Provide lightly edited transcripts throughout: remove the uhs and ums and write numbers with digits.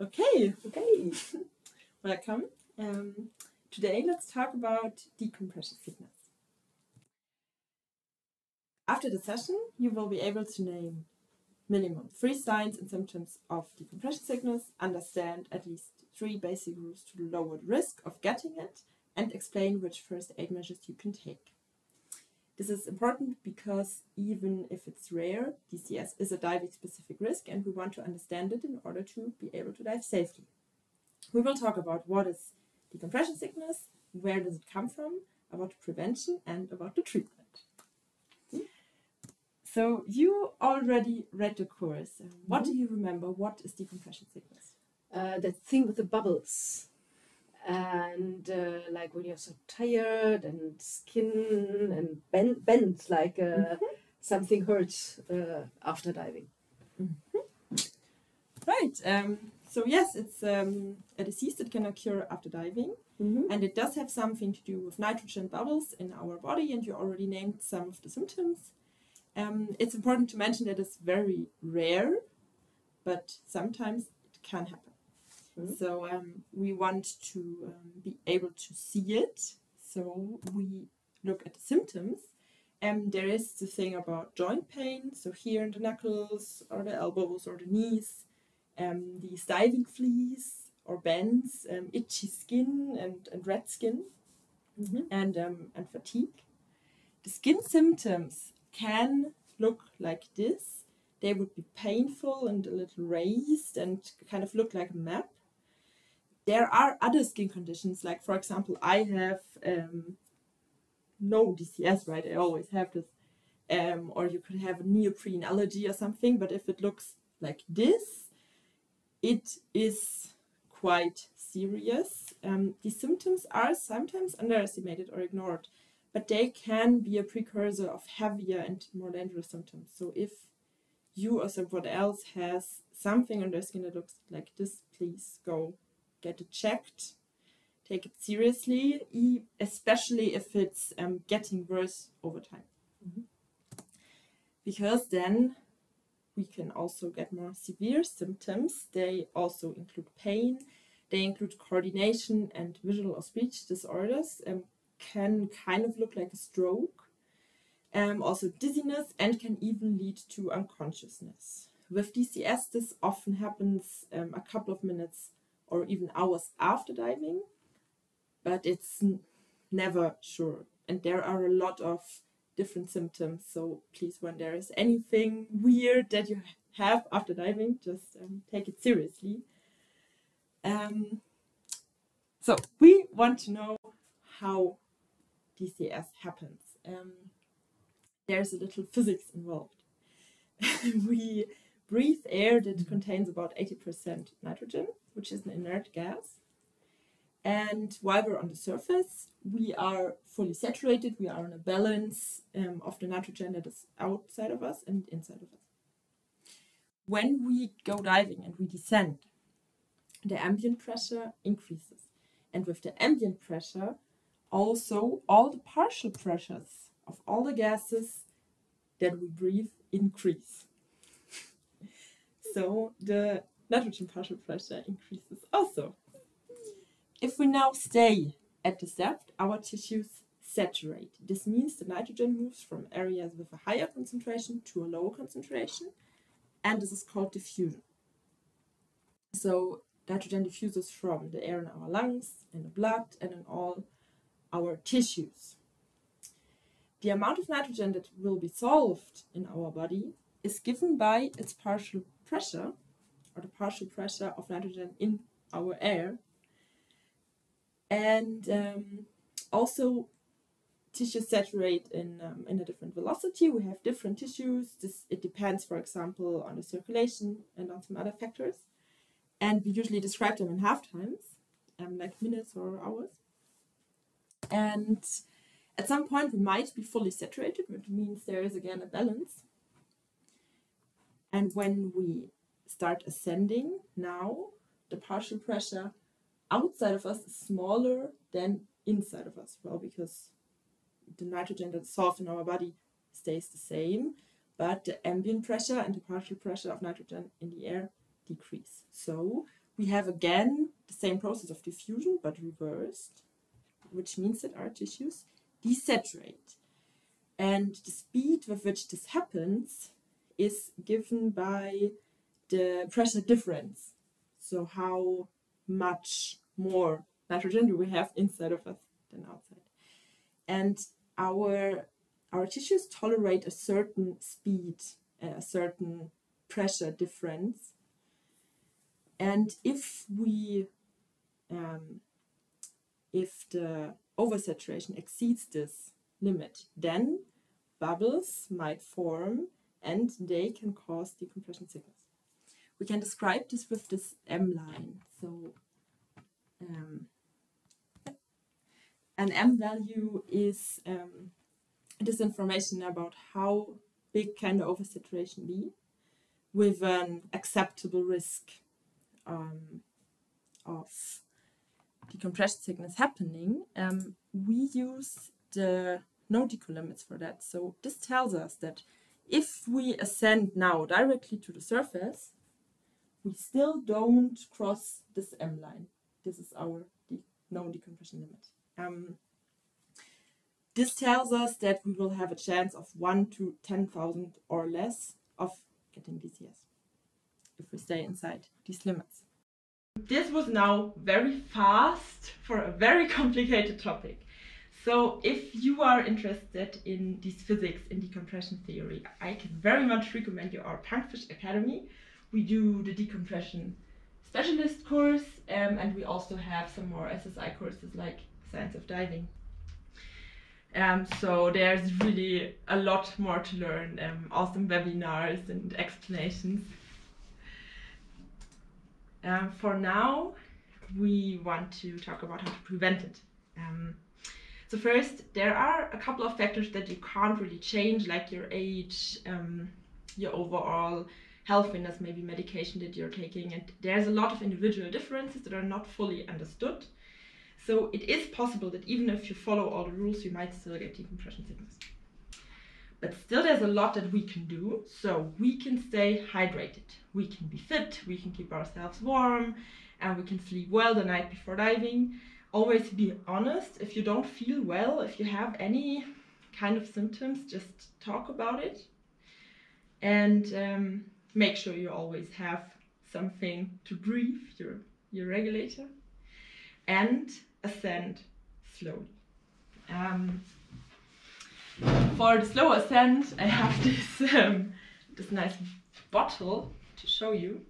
Okay. Welcome. Today let's talk about decompression sickness. After the session, you will be able to name minimum 3 signs and symptoms of decompression sickness, understand at least 3 basic rules to lower the risk of getting it, and explain which first aid measures you can take. This is important because even if it's rare, DCS is a diving-specific risk and we want to understand it in order to be able to dive safely. We will talk about what is decompression sickness, where does it come from, about prevention and about the treatment. So you already read the course. What do you remember? What is decompression sickness? That thing with the bubbles. And like when you're so tired and skin and bent like something hurts after diving. Right. So yes, it's a disease that can occur after diving, and it does have something to do with nitrogen bubbles in our body, and you already named some of the symptoms. It's important to mention that it's very rare, but sometimes it can happen. So we want to be able to see it. So we look at the symptoms. There is the thing about joint pain. So here in the knuckles or the elbows or the knees, these diving fleas or bends, itchy skin and red skin, and fatigue. The skin symptoms can look like this. They would be painful and a little raised and kind of look like a map. There are other skin conditions, like for example, I have no DCS, right? I always have this. Or you could have a neoprene allergy or something, but if it looks like this, it is quite serious. These symptoms are sometimes underestimated or ignored, but they can be a precursor of heavier and more dangerous symptoms. So if you or someone else has something on their skin that looks like this, please go get it checked. Take it seriously, especially if it's getting worse over time. Because then we can also get more severe symptoms. They also include pain. They include coordination and visual or speech disorders. Can kind of look like a stroke. Also dizziness, and can even lead to unconsciousness. With DCS, this often happens a couple of minutes or even hours after diving, but it's never sure. And there are a lot of different symptoms. So please, when there is anything weird that you have after diving, just take it seriously. So we want to know how DCS happens. There's a little physics involved. We breathe air that contains about 80% nitrogen, which is an inert gas. And while we're on the surface, we are fully saturated. We are on a balance of the nitrogen that is outside of us and inside of us. When we go diving and we descend, the ambient pressure increases. And with the ambient pressure, also all the partial pressures of all the gases that we breathe increase. So the nitrogen partial pressure increases also. If we now stay at the depth, our tissues saturate. This means the nitrogen moves from areas with a higher concentration to a lower concentration, and this is called diffusion. So nitrogen diffuses from the air in our lungs, in the blood, and in all our tissues. The amount of nitrogen that will be dissolved in our body is given by its partial pressure, or the partial pressure of nitrogen in our air. And also tissues saturate in a different velocity. We have different tissues. It depends, for example, on the circulation and on some other factors. And we usually describe them in half times, like minutes or hours. And at some point we might be fully saturated, which means there is again a balance. And when we start ascending, now the partial pressure outside of us is smaller than inside of us. Well, because the nitrogen that's dissolved in our body stays the same, but the ambient pressure and the partial pressure of nitrogen in the air decrease. So we have again the same process of diffusion but reversed, which means that our tissues desaturate. And the speed with which this happens is given by the pressure difference. So how much more nitrogen do we have inside of us than outside. And our tissues tolerate a certain speed, a certain pressure difference. And if the oversaturation exceeds this limit, then bubbles might form and they can cause decompression sickness. We can describe this with this M line. So an M value is this information about how big can the oversaturation be with an acceptable risk of decompression sickness happening. We use the no-deco limits for that. So this tells us that if we ascend now directly to the surface, we still don't cross this M line. This is our no decompression limit. This tells us that we will have a chance of 1 to 10,000 or less of getting DCS if we stay inside these limits. This was now very fast for a very complicated topic. So if you are interested in this physics in decompression theory, I can very much recommend you our Punkfish Academy. We do the decompression specialist course, and we also have some more SSI courses like Science of Diving. So there's really a lot more to learn, awesome webinars and explanations. For now, we want to talk about how to prevent it. So first, there are a couple of factors that you can't really change, like your age, your overall healthiness, maybe medication that you're taking, and there's a lot of individual differences that are not fully understood. So it is possible that even if you follow all the rules, you might still get decompression sickness. But still there's a lot that we can do. So we can stay hydrated, we can be fit, we can keep ourselves warm, and we can sleep well the night before diving. Always be honest. If you don't feel well, if you have any kind of symptoms, just talk about it. And make sure you always have something to breathe, your regulator. And ascend slowly. For the slow ascent, I have this nice bottle to show you.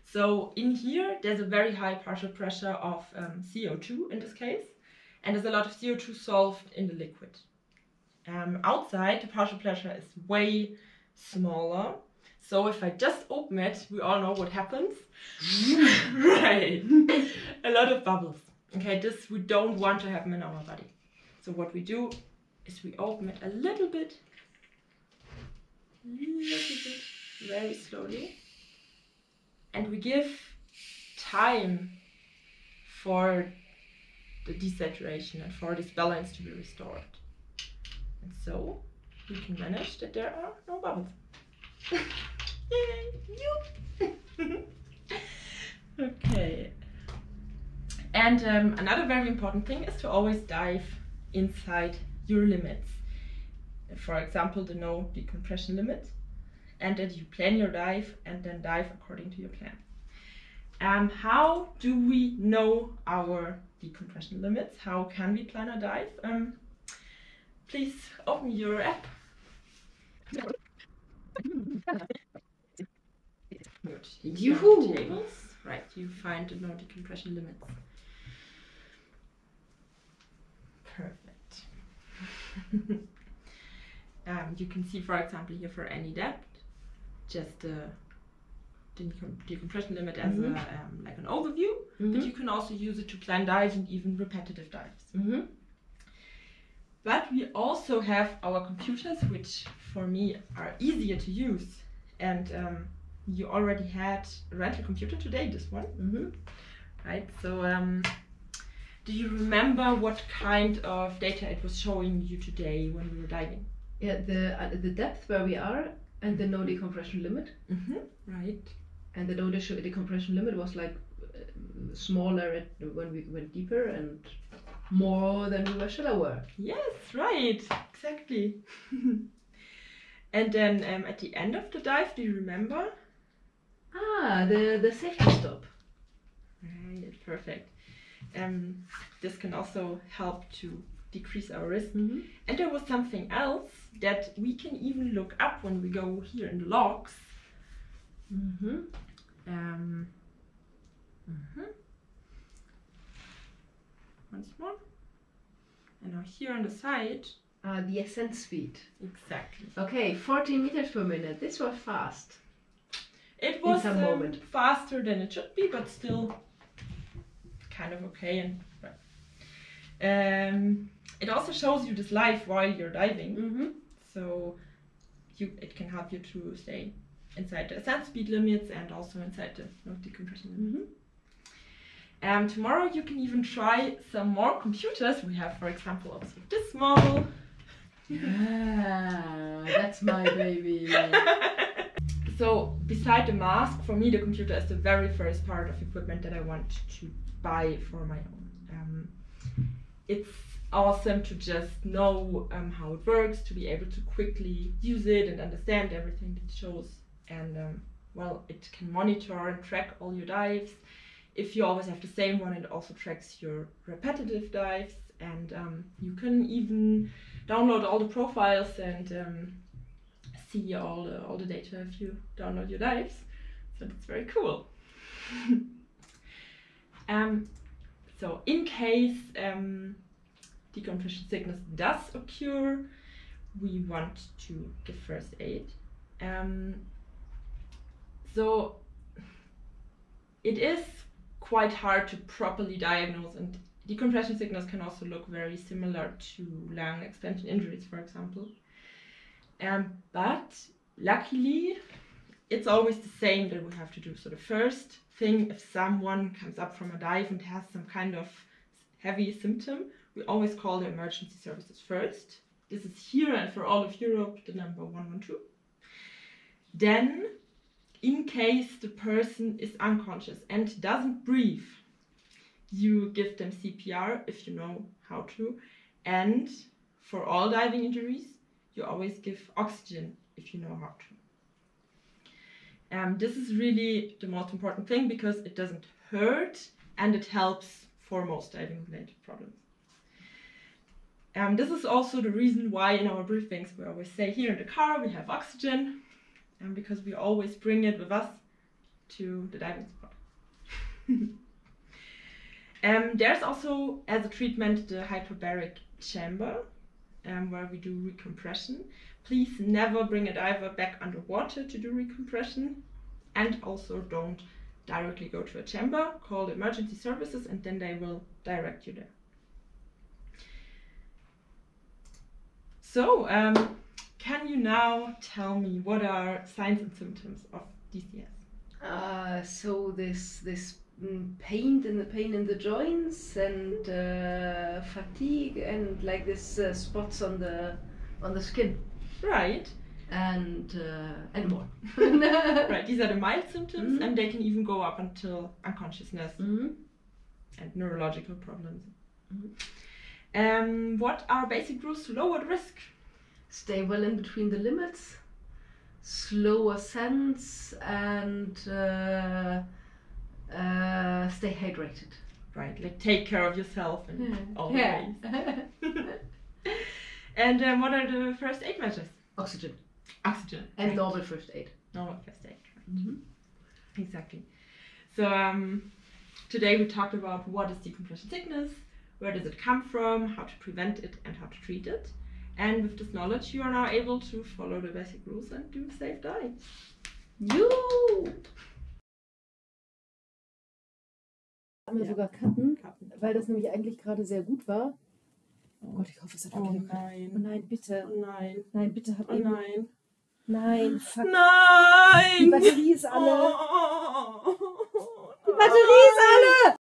So in here, there's a very high partial pressure of CO2 in this case, and there's a lot of CO2 solved in the liquid. Outside, the partial pressure is way smaller. So if I just open it, we all know what happens. Right, a lot of bubbles. Okay, this we don't want to happen in our body. So what we do is we open it a little bit, very slowly. And we give time for the desaturation and for this balance to be restored. And so we can manage that there are no bubbles. Yay! Okay. And another very important thing is to always dive inside your limits. For example, the no decompression limit. And that you plan your dive and then dive according to your plan. How do we know our decompression limits? How can we plan a dive? Please open your app. Good. Tables. Right, you find the no decompression limits. Perfect. You can see, for example, here for any depth, just the decompression limit as like an overview, but you can also use it to plan dives and even repetitive dives. But we also have our computers, which for me are easier to use. And you already had a rental computer today, this one. Right, so do you remember what kind of data it was showing you today when we were diving? Yeah, the depth where we are and the no decompression limit. Right. And the no decompression limit was like smaller when we went deeper and more than we were shallower. Yes, right, exactly. And then at the end of the dive, do you remember? Ah, the safety stop. Right, perfect. This can also help to decrease our risk. And there was something else that we can even look up when we go here in the logs. Once more. And now here on the side. The ascent speed. Exactly. Okay, 14 meters per minute. This was fast. It was faster than it should be, but still kind of okay. And it also shows you this life while you're diving. So it can help you to stay inside the ascent speed limits and also inside the decompression limits. Tomorrow you can even try some more computers. We have, for example, also this model. Yeah, that's my baby. So beside the mask, for me the computer is the very first part of equipment that I want to buy for my own. It's awesome to just know how it works, to be able to quickly use it and understand everything it shows. And well, it can monitor and track all your dives. If you always have the same one, it also tracks your repetitive dives. And you can even download all the profiles and see all the data if you download your dives. So that's very cool. So in case decompression sickness does occur, we want to give first aid. So it is quite hard to properly diagnose, and decompression sickness can also look very similar to lung expansion injuries, for example. But luckily, it's always the same that we have to do. So the first thing, if someone comes up from a dive and has some kind of heavy symptom, we always call the emergency services first. This is here and for all of Europe, the number 112. Then, in case the person is unconscious and doesn't breathe, you give them CPR if you know how to. And for all diving injuries, you always give oxygen if you know how to. This is really the most important thing because it doesn't hurt and it helps for most diving related problems. This is also the reason why in our briefings we always say here in the car we have oxygen, because we always bring it with us to the diving spot. There's also as a treatment the hyperbaric chamber, where we do recompression. Please never bring a diver back underwater to do recompression, and also don't directly go to a chamber. Call the emergency services and then they will direct you there. So, can you now tell me what are signs and symptoms of DCS? So this pain in the joints and fatigue and like this spots on the skin. Right. And more. Right. These are the mild symptoms, and they can even go up until unconsciousness and neurological problems. What are basic rules to lower the risk? Stay well in between the limits, slow ascents, and stay hydrated. Right, like take care of yourself in all ways. And what are the first aid measures? Oxygen. Oxygen. And right. normal first aid. Normal first aid, right. Exactly. So today we talked about what is decompression sickness, where does it come from, how to prevent it and how to treat it. And with this knowledge you are now able to follow the basic rules and do safe dives. Haben wir sogar cutten, weil das nämlich eigentlich gerade sehr gut war. Oh Gott, ich hoffe, es hat wirklich nein. Oh nein, bitte. Oh nein. Nein, bitte hab eben. Nein. Nein, fuck. Nein! Die Batterie ist alle. Oh. Die Batterie ist alle!